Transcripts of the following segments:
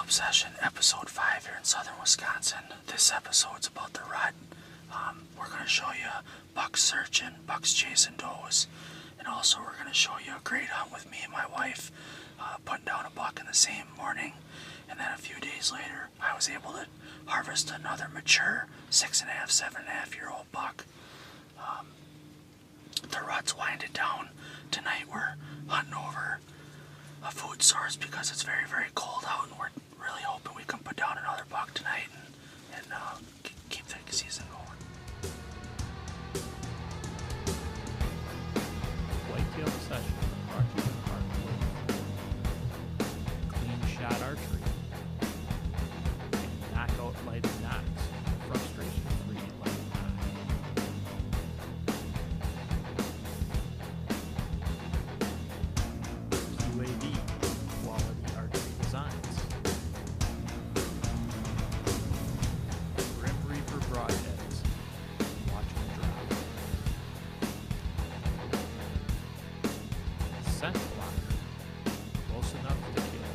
Obsession, episode 5 here in southern Wisconsin. This episode's about the rut. We're going to show you bucks searching, bucks chasing does, and also we're going to show you a great hunt with me and my wife putting down a buck in the same morning. And then a few days later, I was able to harvest another mature 6.5, 7.5 year old buck. The rut's winded down. Tonight we're hunting over a food source because it's very, very cold out, and we're really hoping we can put down another buck tonight and keep the season going. Whitetail Obsession brought to you in part with Clean Shot Archery and Knockout Lighted Knocks, frustration-free lighted knocks. UAV quality archery designs. Grim Reaper broadheads. Watch them drop. Scent blocker. Close enough to kill.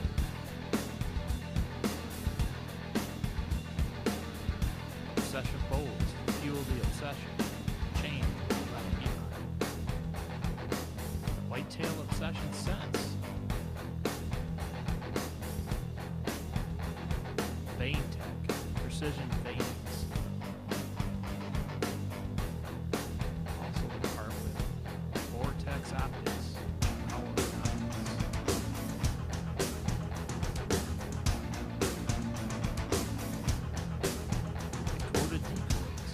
Obsession bows. Fuel the obsession. Change left behind. Whitetail Obsession scents. Vein Tech. Precision veins. Also in part with Vortex Optics. Power optics. Dakota decoys.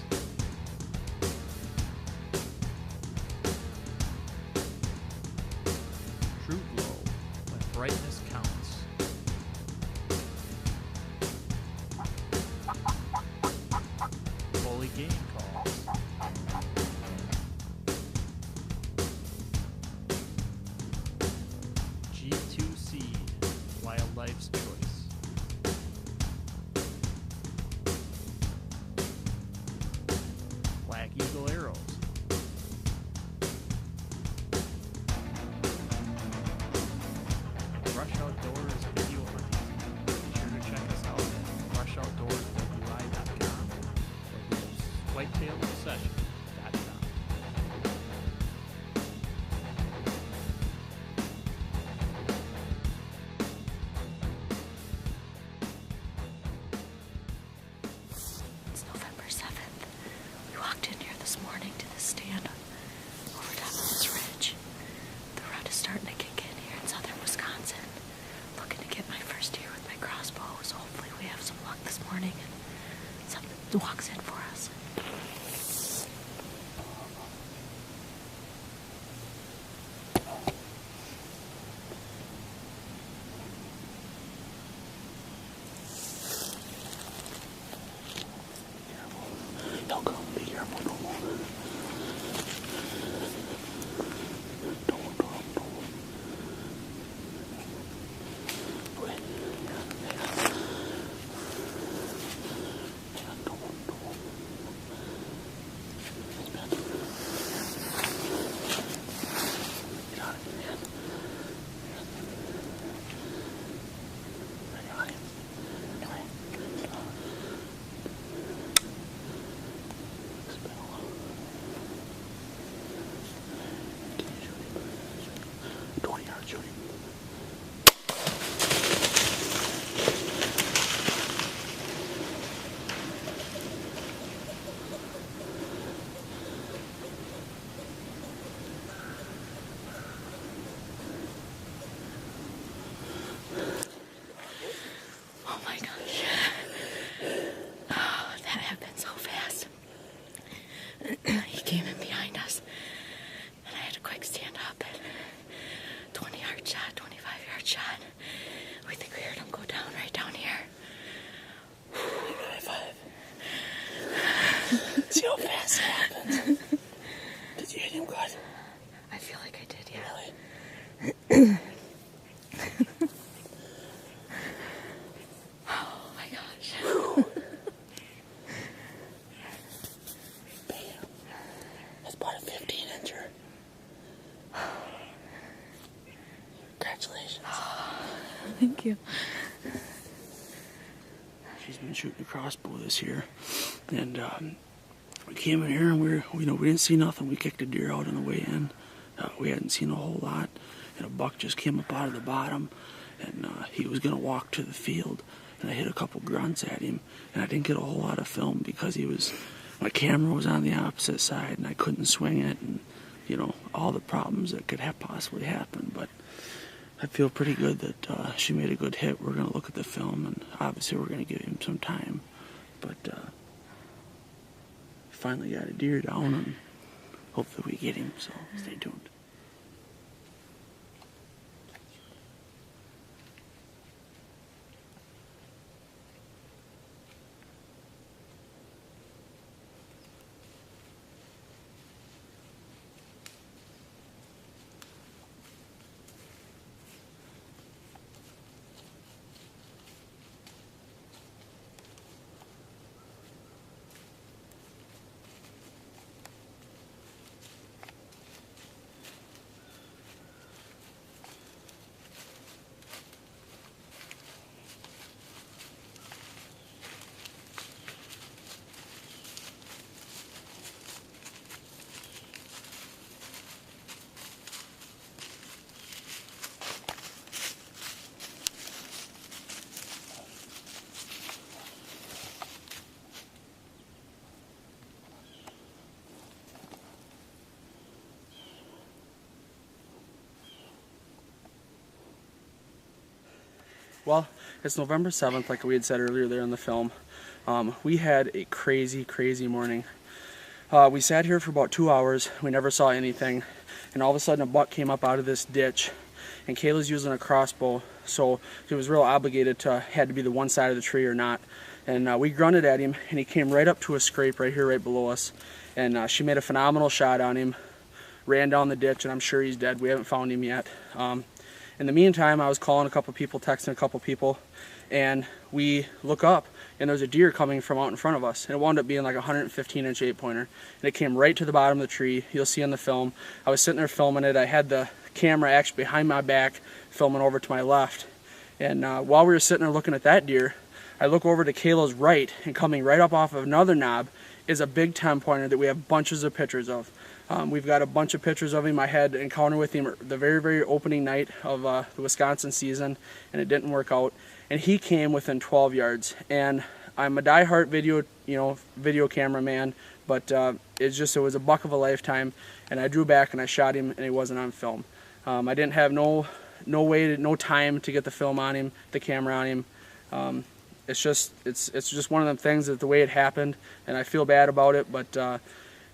True glow when brightness counts. Fully game calls. G2C, Wildlife's choice. Black Eagle arrows. Rush Outdoors video hunting. Be sure to check us out at rushoutdoorswi.com or whitetailobsession.com. It's November 7th. We walked in here this morning to this stand over top of this ridge. The rut is starting to kick in here in southern Wisconsin. Looking to get my first deer with my crossbow, so hopefully we have some luck this morning and something walks in for us. He'll come. Be careful. Don't move. Don't. Wait. Hang on. Don't. It's bad. Get on it, man. Ready on it. Come on. Can you shoot him? 20 yards shooting. Oh my gosh. Oh, that happened so fast. He came in behind us, and I had to quick stand up and 20-yard shot, 25-yard shot. We think we heard him go down right down here. High five. See how fast it happens. Did you hit him good? I feel like I did, yeah. Really? Oh my gosh. Bam. That's about a 15-incher. Congratulations. Thank you. She's been shooting a crossbow this year, and we came in here and we didn't see nothing. We kicked a deer out on the way in. We hadn't seen a whole lot, and a buck just came up out of the bottom, and he was gonna walk to the field, and I hit a couple grunts at him, and I didn't get a whole lot of film because my camera was on the opposite side, and I couldn't swing it, and all the problems that could have possibly happened. But I feel pretty good that she made a good hit. We're gonna look at the film, and obviously we're gonna give him some time, but finally got a deer down, and hopefully we get him, so stay tuned. Well, it's November 7th, like we had said earlier there in the film. We had a crazy, crazy morning. We sat here for about 2 hours. We never saw anything. And all of a sudden a buck came up out of this ditch. And Kayla's using a crossbow, so he was real obligated to, had to be the one side of the tree or not. And we grunted at him, and he came right up to a scrape right here, right below us. And she made a phenomenal shot on him, ran down the ditch, and I'm sure he's dead. We haven't found him yet. In the meantime, I was calling a couple people, texting a couple people, and we look up, and there's a deer coming from out in front of us. And it wound up being like a 115-inch 8-pointer. And it came right to the bottom of the tree. You'll see in the film. I was sitting there filming it. I had the camera actually behind my back, filming over to my left. And while we were sitting there looking at that deer, I look over to Kayla's right, and coming right up off of another knob is a big 10-pointer that we have bunches of pictures of. We've got a bunch of pictures of him. I had an encounter with him the very, very opening night of the Wisconsin season, and it didn't work out. And he came within 12 yards. And I'm a die-hard video cameraman, but it was a buck of a lifetime. And I drew back and I shot him, and he wasn't on film. I didn't have no time to get the film on him, the camera on him. It's just one of them things that the way it happened, and I feel bad about it, but.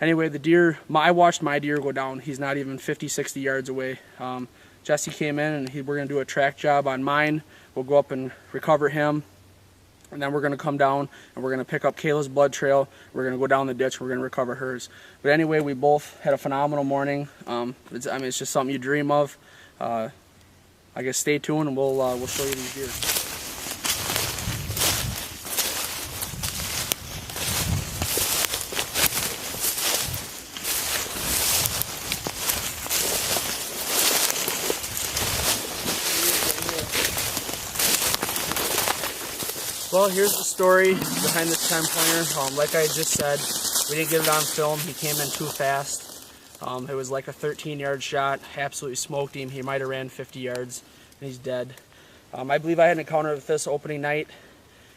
Anyway, the deer, I watched my deer go down. He's not even 50, 60 yards away. Jesse came in, and we're going to do a track job on mine. We'll go up and recover him, and then we're going to come down, and we're going to pick up Kayla's blood trail. We're going to go down the ditch, and we're going to recover hers. But anyway, we both had a phenomenal morning. It's just something you dream of. I guess stay tuned, and we'll show you these deer. Well, here's the story behind this 10-pointer. Like I just said, we didn't get it on film. He came in too fast. It was like a 13-yard shot. Absolutely smoked him. He might have ran 50 yards, and he's dead. I believe I had an encounter with this opening night.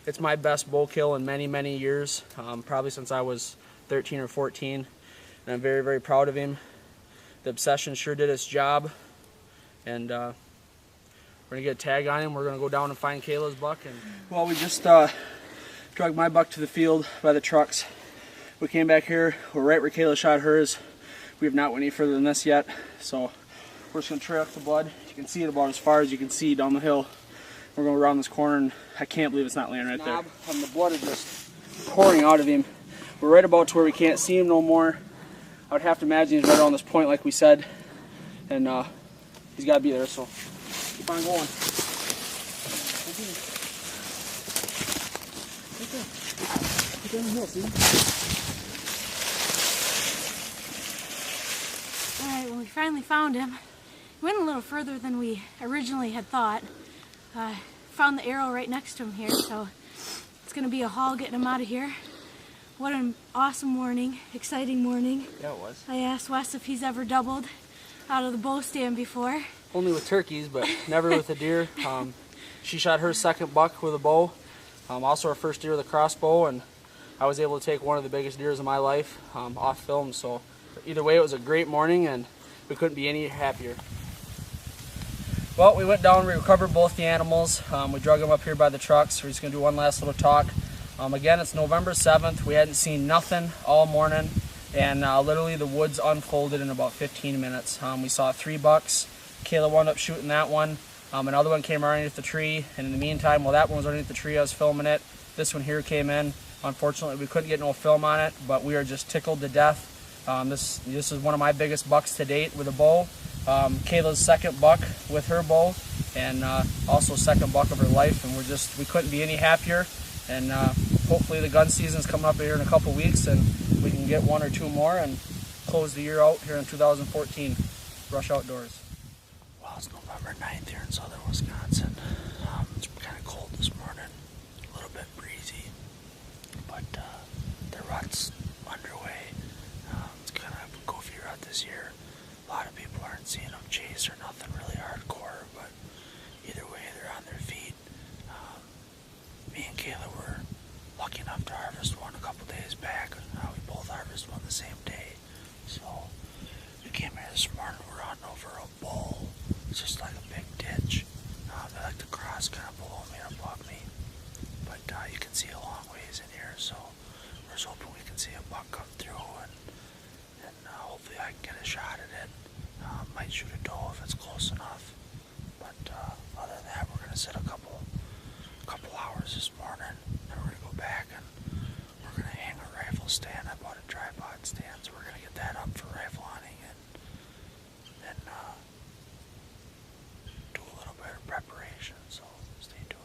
It's my best bow kill in many, many years, probably since I was 13 or 14, and I'm very, very proud of him. The obsession sure did its job, and we're going to get a tag on him. We're going to go down and find Kayla's buck. Well, we just drug my buck to the field by the trucks. We came back here. We're right where Kayla shot hers. We have not went any further than this yet, so we're just going to trail up the blood. You can see it about as far as you can see down the hill. We're going around this corner, and I can't believe it's not laying right there. And the blood is just pouring out of him. We're right about to where we can't see him no more. I would have to imagine he's right on this point like we said, and he's got to be there, so keep on going. Right down the hill, see? Alright, well, we finally found him. We went a little further than we originally had thought. Found the arrow right next to him here, so It's gonna be a haul getting him out of here. What an awesome morning, exciting morning. Yeah, it was. I asked Wes if he's ever doubled out of the bow stand before. Only with turkeys, but never with a deer. She shot her second buck with a bow. Also her first deer with a crossbow, and I was able to take one of the biggest deers of my life off film. So either way, it was a great morning, and we couldn't be any happier. Well, we went down, we recovered both the animals. We drug them up here by the trucks. We're just gonna do one last little talk. Again, it's November 7th. We hadn't seen nothing all morning, and literally the woods unfolded in about 15 minutes. We saw 3 bucks. Kayla wound up shooting that one. Another one came underneath the tree, and in the meantime, while that one was underneath the tree, I was filming it. This one here came in. Unfortunately, we couldn't get no film on it, but we are just tickled to death. This is one of my biggest bucks to date with a bow. Kayla's second buck with her bow, and also second buck of her life, and we couldn't be any happier. And hopefully the gun season's coming up here in a couple weeks, and we can get 1 or 2 more and close the year out here in 2014. Rush Outdoors. Well, it's November 9th here in southern Wisconsin. It's kind of cold this morning, a little bit breezy, but the rut's underway. It's kind of a goofy rut this year. A lot of people aren't seeing them chase or nothing really hardcore, but either way, they're on their feet. Me and Kayla were lucky enough to harvest one a couple days back. We both harvested one the same day. So we came here this morning, we're hunting over a bowl. It's just like a big ditch. They like to cross kind of below me and above me. But you can see a long ways in here, so we're just hoping we can see a buck come through, and hopefully I can get a shot at it. Might shoot a doe if it's close enough. But other than that, we're going to sit a couple hours this morning, and we're going to go back and we're going to hang a rifle stand. I bought a tripod stand, so we're going to get that up for rifle hunting, and then do a little bit of preparation, so stay tuned.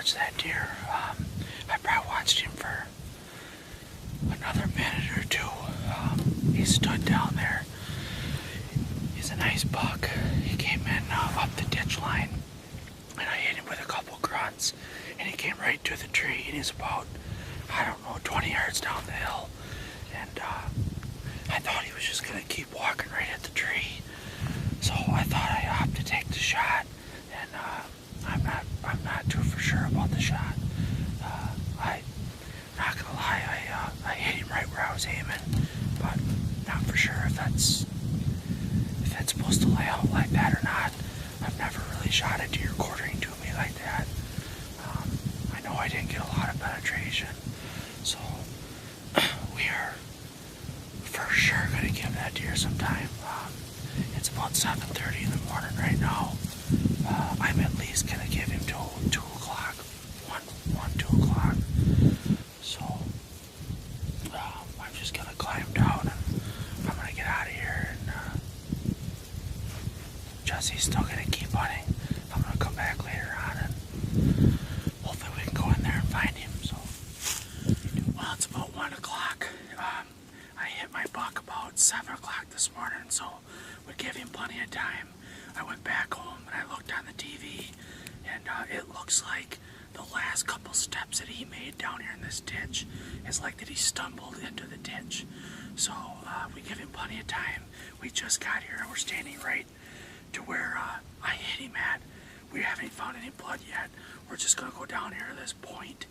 watch that deer. I probably watched him for another minute or two. He stood down there. He's a nice buck. He came in up the ditch line, and I hit him with a couple grunts, and he came right to the tree, and he's about, I don't know, 20 yards down the hill, and I thought he was just gonna keep walking right at the tree, so I thought I opted to take the shot, and I'm not too for sure about the shot. I not gonna lie, I hit him right where I was aiming, but not for sure if that's supposed to lay out like that or not. I've never really shot a deer quartering to me like that. I know I didn't get a lot of penetration, so we are for sure going to give that deer some time. It's about 7:30 in the morning right now. I'm at least going to give him till 2 o'clock, 2 o'clock. So I'm just going to climb down and I'm going to get out of here. And Jesse's still going to keep hunting. I'm going to come back later on and hopefully we can go in there and find him. So, well, it's about 1 o'clock. I hit my buck about 7 o'clock this morning, so would give him plenty of time. I went back home and I looked on the TV, and it looks like the last couple steps that he made down here in this ditch is like that he stumbled into the ditch. So we give him plenty of time. We just got here and we're standing right to where I hit him at. We haven't found any blood yet. We're just going to go down here to this point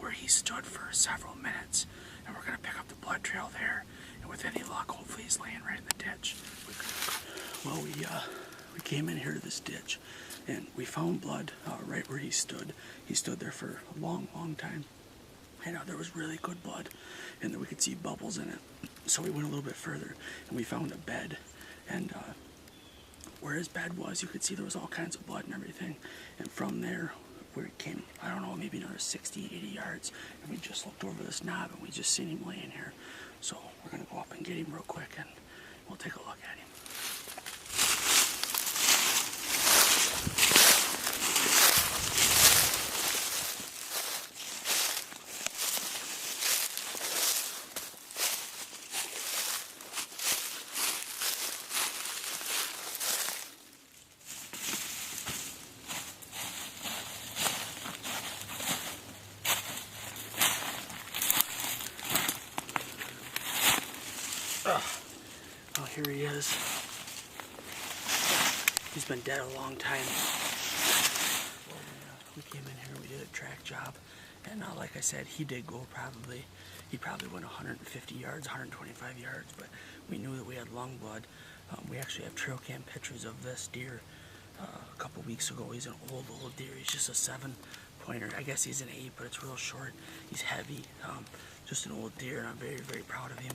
where he stood for several minutes, and we're going to pick up the blood trail there, and with any luck, hopefully he's laying right in the ditch. Well, we came in here to this ditch, and we found blood right where he stood. He stood there for a long, long time, and there was really good blood, and we could see bubbles in it. So we went a little bit further, and we found a bed, and where his bed was, you could see there was all kinds of blood and everything, and from there, where it came, I don't know, maybe another 60, 80 yards, and we just looked over this knob, and we just seen him laying here. So we're going to go up and get him real quick, and we'll take a look at him. Oh, here he is. He's been dead a long time. We came in here, we did a track job, and like I said, he did go he probably went 150 yards, 125 yards, but we knew that we had lung blood. We actually have trail cam pictures of this deer a couple weeks ago. He's an old deer. He's just a 7-pointer. I guess he's an 8, but it's real short. He's heavy. Just an old deer, and I'm very, very proud of him.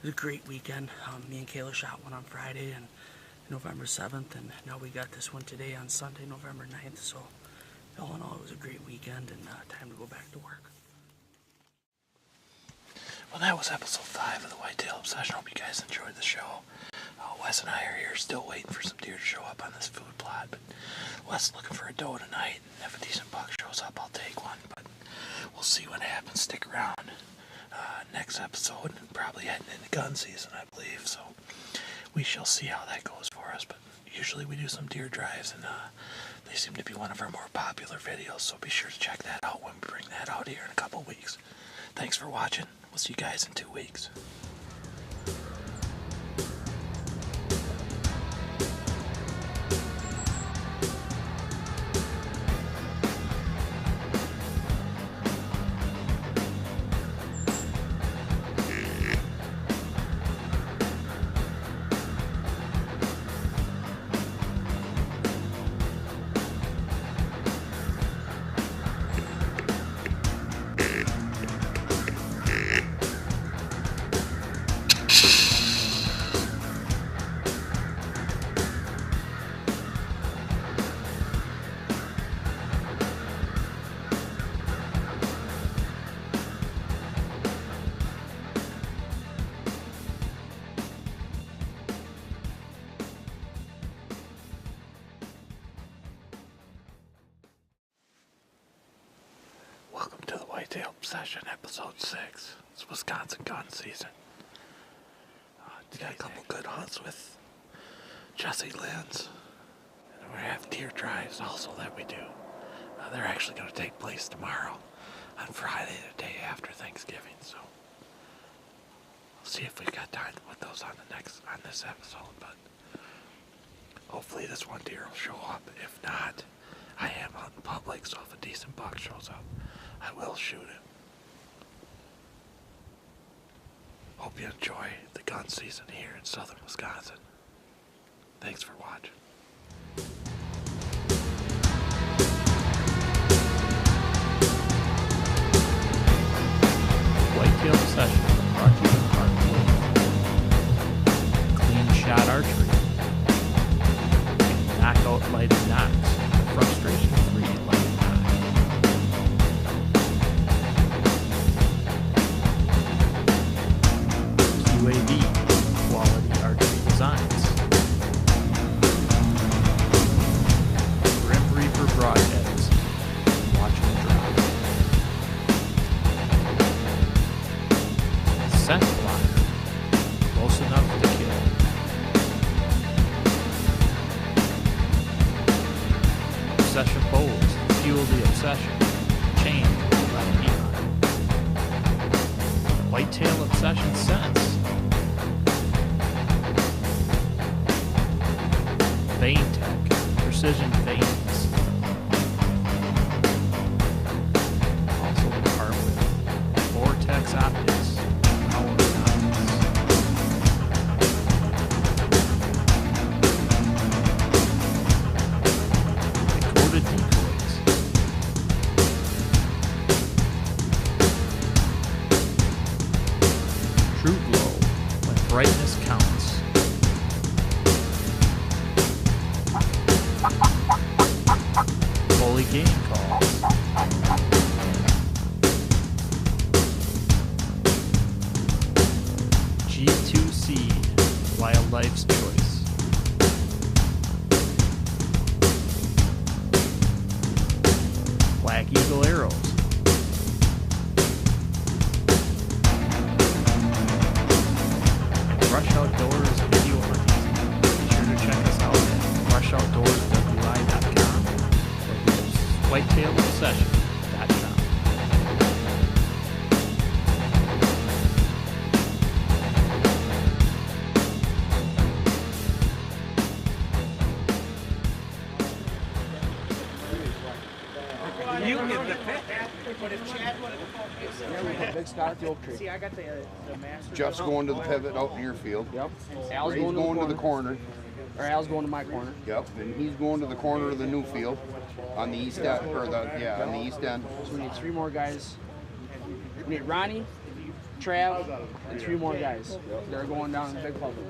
It was a great weekend. Me and Kayla shot one on Friday and November 7th, and now we got this one today on Sunday, November 9th. So all in all, it was a great weekend, and time to go back to work. Well, that was episode 5 of the Whitetail Obsession. Hope you guys enjoyed the show. Wes and I are here still waiting for some deer to show up on this food plot, but Wes looking for a doe tonight. If a decent buck shows up, I'll take one, but we'll see what happens. Stick around. Next episode, probably heading into gun season, I believe, so we shall see how that goes for us. But usually we do some deer drives, and they seem to be one of our more popular videos, so be sure to check that out when we bring that out here in a couple weeks. Thanks for watching. We'll see you guys in 2 weeks. Whitetail Obsession, Episode 6. It's Wisconsin gun season. Got a couple good hunts with Jesse Lynn's. And we have deer drives also that we do. They're actually going to take place tomorrow on Friday, the day after Thanksgiving. So we'll see if we've got time to put those on this episode. But hopefully this one deer will show up. If not, I am hunting public, so if a decent buck shows up, I will shoot him. Hope you enjoy the gun season here in southern Wisconsin. Thanks for watching. Whitetail Obsession brought to you in part with Clean Shot Archery, Knockout Lighted Knots, Frustration-Free Lighted Knot, QAV, Quality Archery Designs, Grim Reaper Broadheads, Watch and Drop, Scent Blocker, Close Enough to Kill, Obsession Bows, Fuel the Obsession, Chain, Let Me On, Whitetail Obsession Scents, Vein Tech, Precision Veins, also in part with Vortex Optics, Power Optics, Dakota Decoys, True Glow, when brightness counts. Fully Game Calls. G2 Seed, Wildlife's Choice. Black Eagle Arrows. And Rush Outdoors Video Hunting. Be sure to check us out at rushoutdoorswi.com or whitetailobsession.com. Big Scott at the oak tree. Jeff's going to the pivot out in your field. Yep. Al's Ray's going to the corner. Or Al's going to my corner. Yep, and he's going to the corner of the new field on the east end, on the east end. So we need 3 more guys. We need Ronnie, Trav, and 3 more guys. They're going down in the big public.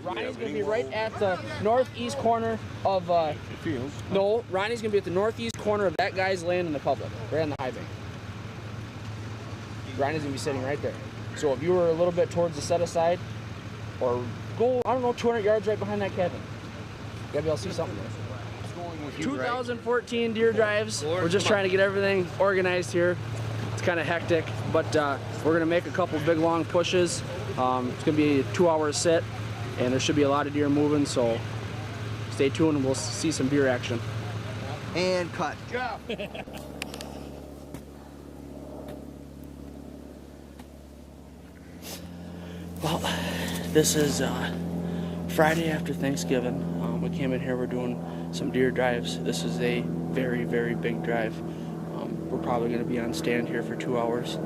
Ronnie's going to be right at the northeast corner of the field. No, Ronnie's going to be at the northeast corner of that guy's land in the public, right on the high bank. Ronnie's going to be sitting right there. So if you were a little bit towards the set aside, or go, I don't know, 200 yards right behind that cabin, you gotta be able to see something there. 2014 deer drives. We're just trying to get everything organized here. It's kind of hectic, but we're gonna make a couple big long pushes. It's gonna be a 2-hour sit, and there should be a lot of deer moving, so stay tuned and we'll see some deer action. And cut. Well, this is Friday after Thanksgiving. We came in here, we're doing some deer drives. This is a very, very big drive. We're probably going to be on stand here for 2 hours.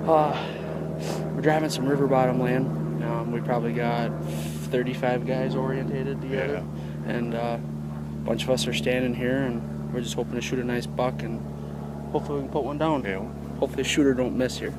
We're driving some river bottom land. We probably got 35 guys orientated together. Yeah. And a bunch of us are standing here, and we're just hoping to shoot a nice buck, and hopefully we can put one down. Yeah. Hopefully the shooter don't miss here.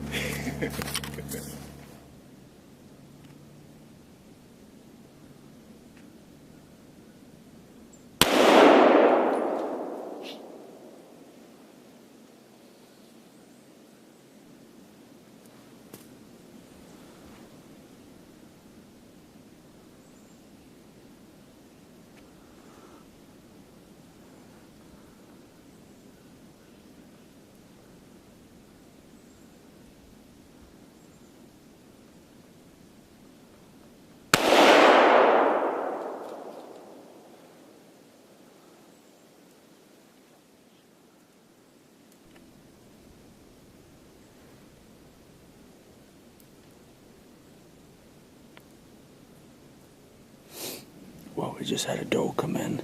We just had a doe come in.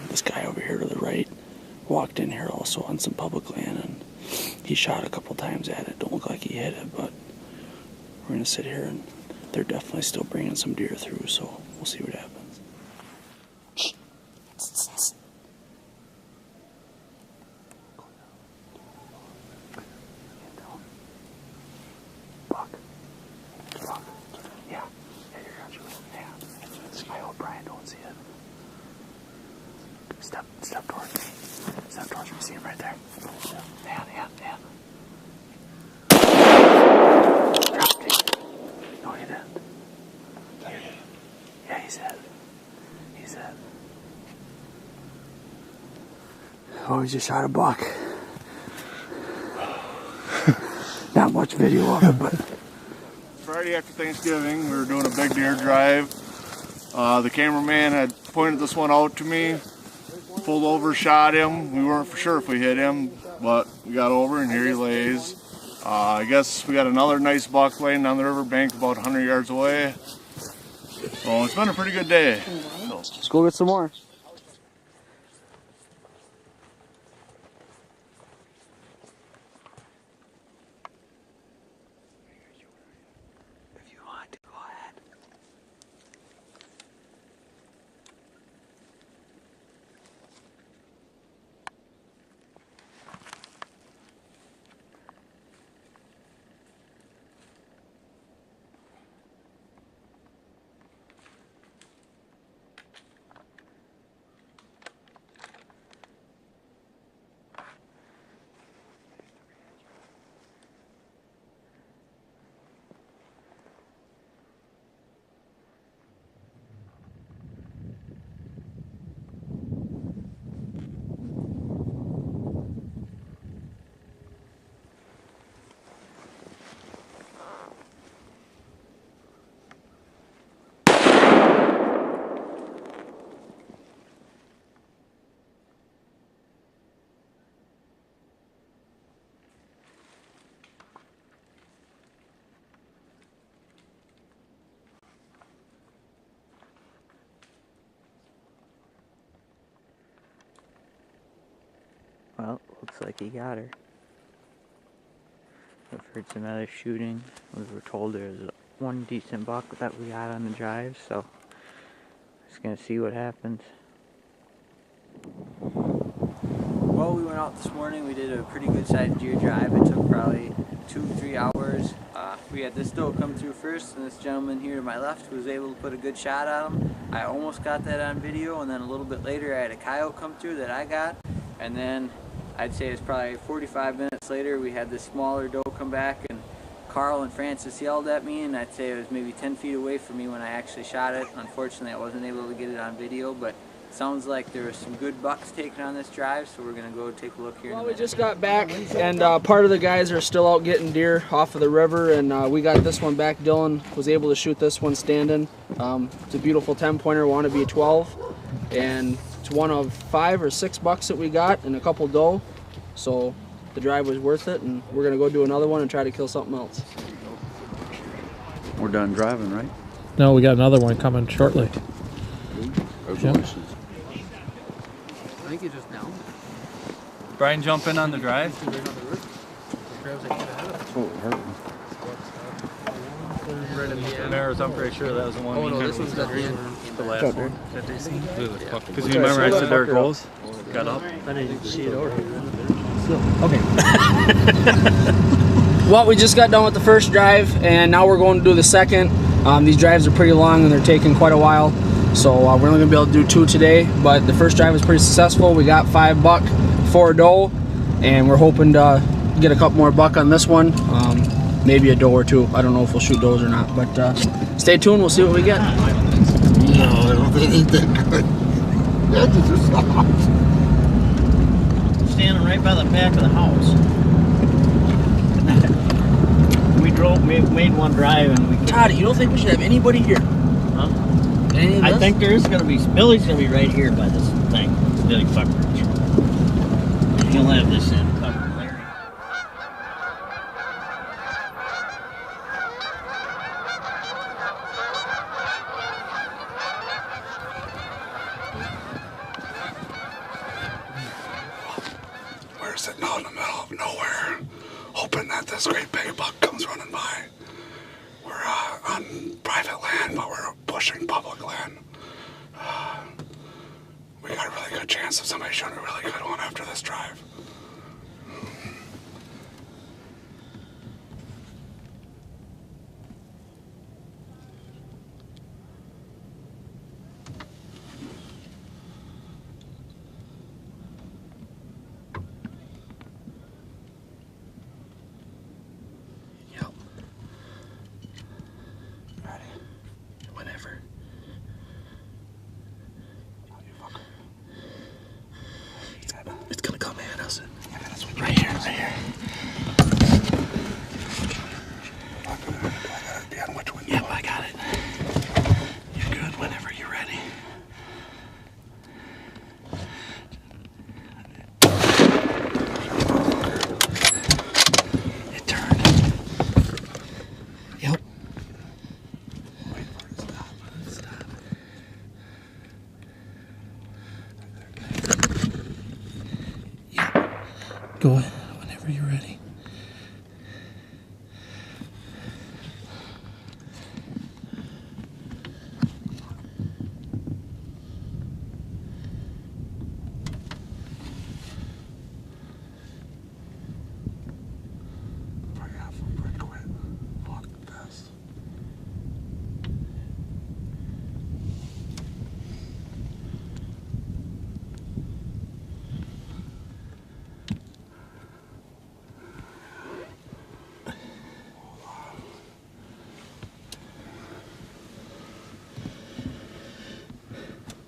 This guy over here to the right walked in here also on some public land, and he shot a couple times at it. Don't look like he hit it, but we're gonna sit here, and they're definitely still bringing some deer through, so we'll see what happens. Buck. Yeah, you're gonna shoot it. Yeah. I hope Brian don't see it. Step towards me. Step towards me. See him right there. Yeah. Dropped it. No, he didn't. Yeah, he's dead. Oh, he just shot a buck. Not much video of it, but. Friday after Thanksgiving, we were doing a big deer drive. The cameraman had pointed this one out to me, pulled over, shot him. We weren't for sure if we hit him, but we got over and here he lays. I guess we got another nice buck laying down the riverbank about 100 yards away. So it's been a pretty good day. Let's go get some more. Well, looks like he got her. We've heard some other shooting. We were told there's one decent buck that we got on the drive, so just gonna see what happens. Well, we went out this morning. We did a pretty good sized deer drive. It took probably 2-3 hours. We had this doe come through first, and this gentleman here to my left was able to put a good shot on him. I almost got that on video, and then a little bit later I had a coyote come through that I got, and then I'd say it's probably 45 minutes later we had this smaller doe come back, and Carl and Francis yelled at me, and I'd say it was maybe 10 feet away from me when I actually shot it. Unfortunately, I wasn't able to get it on video, but it sounds like there was some good bucks taken on this drive, so we're going to go take a look here in a minute. Well, we just got back, and part of the guys are still out getting deer off of the river, and we got this one back. Dylan was able to shoot this one standing. It's a beautiful 10-pointer, wannabe 12, and it's one of 5 or 6 bucks that we got and a couple doe. So the drive was worth it, and we're going to go do another one and try to kill something else. We're done driving, right? No, we got another one coming shortly. Yep. I think you just down. Brian, jump in on the drive. Oh, it hurt. Right in the mirrors, I'm pretty sure that was the one. Oh, no, this one's the last one that they seen. Because you remember I said there it goes. Got up. I didn't see it over here. Okay. Well, we just got done with the first drive, and now we're going to do the second. These drives are pretty long, and they're taking quite a while. So we're only going to be able to do 2 today, but the first drive was pretty successful. We got 5 buck, 4 doe, and we're hoping to get a couple more buck on this one. Maybe a doe or 2. I don't know if we'll shoot does or not, but stay tuned. We'll see what we get. No, I don't think it's that good. That's just soft. Standing right by the back of the house. We made one drive, and we. Todd, you don't think we should have anybody here? Huh? Any of I this? think there is gonna be. Billy's gonna be right here by this thing. Billy fucker. He'll have this in covered, Larry. sitting out in the middle of nowhere, hoping that this great big buck comes running by. We're on private land, but we're pushing public land. We got a really good chance of somebody shooting a really good one after this drive. It's gonna come at us. Right here, right here. Yep, I got it. You're good whenever you're ready. It turned. Yep. Wait for it to stop. Stop. Go ahead whenever you're ready.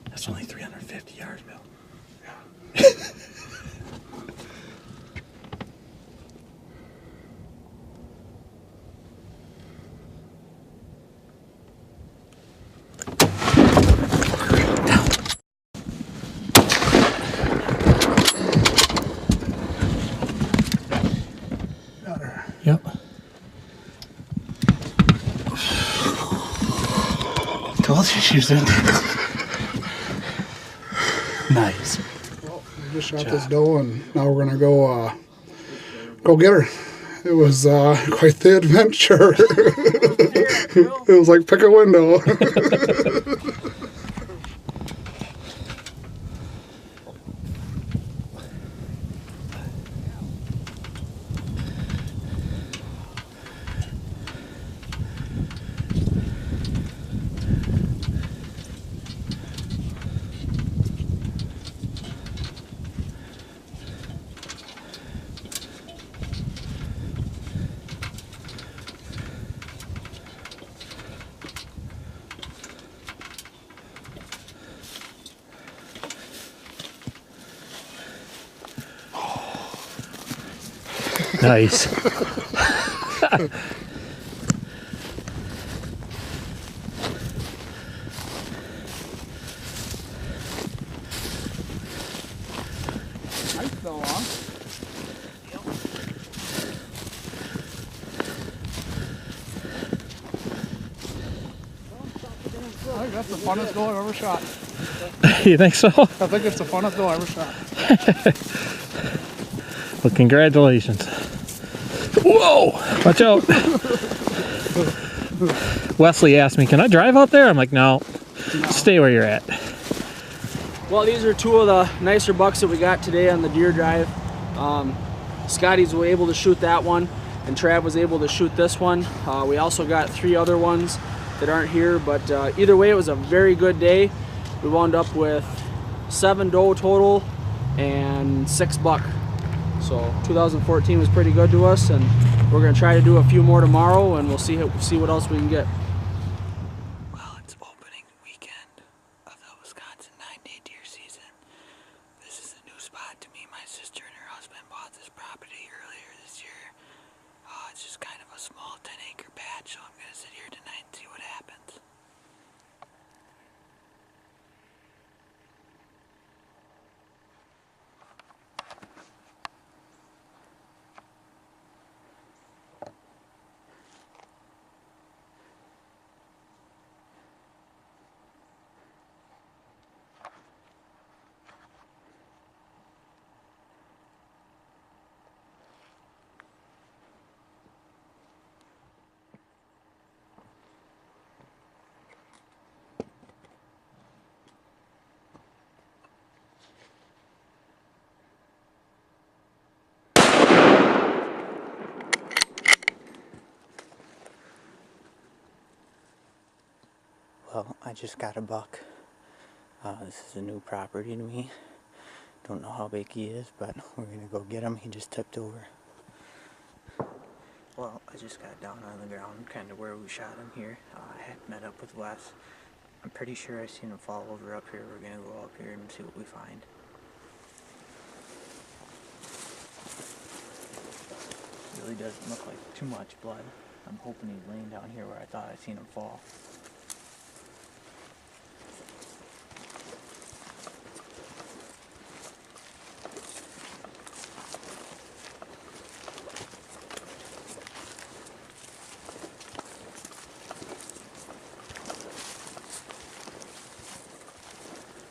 That's only 350 yards, Bill. Yeah. Yep. Told you she was in. Nice. Well, we just shot this doe, and now we're gonna go get her. It was quite the adventure. It was like pick a window. Nice. I think that's the funnest doe I've ever shot. You think so? I think it's the funnest doe I ever shot. Well, congratulations. Whoa! Watch out. Wesley asked me, can I drive out there? I'm like, no. Stay where you're at. Well, these are two of the nicer bucks that we got today on the deer drive. Scotty's was able to shoot that one, and Trav was able to shoot this one. We also got 3 other ones that aren't here, but either way, it was a very good day. We wound up with 7 doe total and 6 buck. So 2014 was pretty good to us, and we're gonna try to do a few more tomorrow, and we'll see what else we can get. Well, it's opening weekend of the Wisconsin 9-day deer season. This is a new spot to me. My sister and her husband bought this property earlier this year. It's just kind of a small 10-acre patch, so I'm gonna sit here tonight and see what happens. Well, I just got a buck. This is a new property to me. Don't know how big he is, but we're gonna go get him. He just tipped over. Well, I just got down on the ground, kind of where we shot him here. I had met up with Wes. I'm pretty sure I seen him fall over up here. We're gonna go up here and see what we find. Really doesn't look like too much blood. I'm hoping he's laying down here where I thought I seen him fall.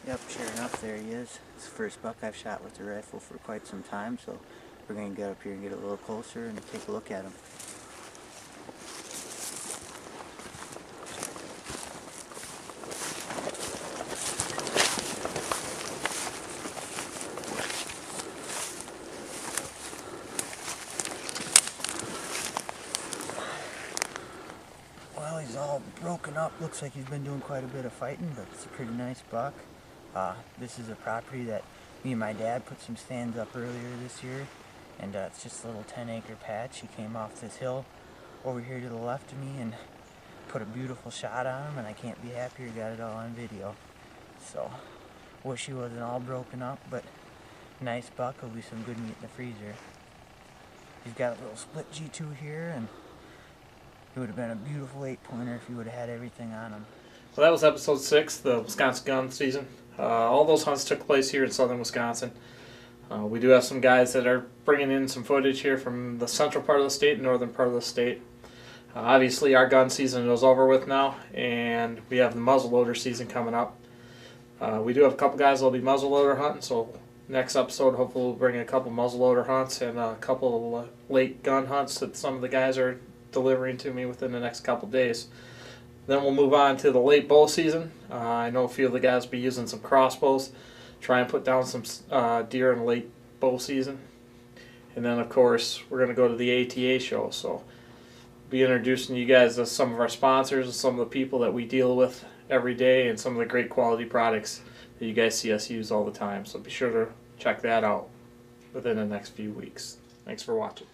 Yep, sure enough, there he is. It's the first buck I've shot with the rifle for quite some time, so we're going to get up here and get a little closer and take a look at him. Well, he's all broken up. Looks like he's been doing quite a bit of fighting, but it's a pretty nice buck. This is a property that me and my dad put some stands up earlier this year, and it's just a little 10-acre patch. He came off this hill over here to the left of me and put a beautiful shot on him, and I can't be happier. Got it all on video. So, wish he wasn't all broken up, but nice buck. Will be some good meat in the freezer. He's got a little split G2 here, and it would have been a beautiful 8-pointer if he would have had everything on him. Well, that was episode 6, the Wisconsin gun season. All those hunts took place here in southern Wisconsin. We do have some guys that are bringing in some footage here from the central part of the state and northern part of the state. Obviously, our gun season is over with now, and we have the muzzleloader season coming up. We do have a couple guys that will be muzzleloader hunting, so next episode hopefully we'll bring a couple muzzleloader hunts and a couple of late gun hunts that some of the guys are delivering to me within the next couple days. Then we'll move on to the late bow season. I know a few of the guys will be using some crossbows, try and put down some deer in the late bow season. And then of course we're going to go to the ATA show, so be introducing you guys to some of our sponsors and some of the people that we deal with every day and some of the great quality products that you guys see us use all the time. So be sure to check that out within the next few weeks. Thanks for watching.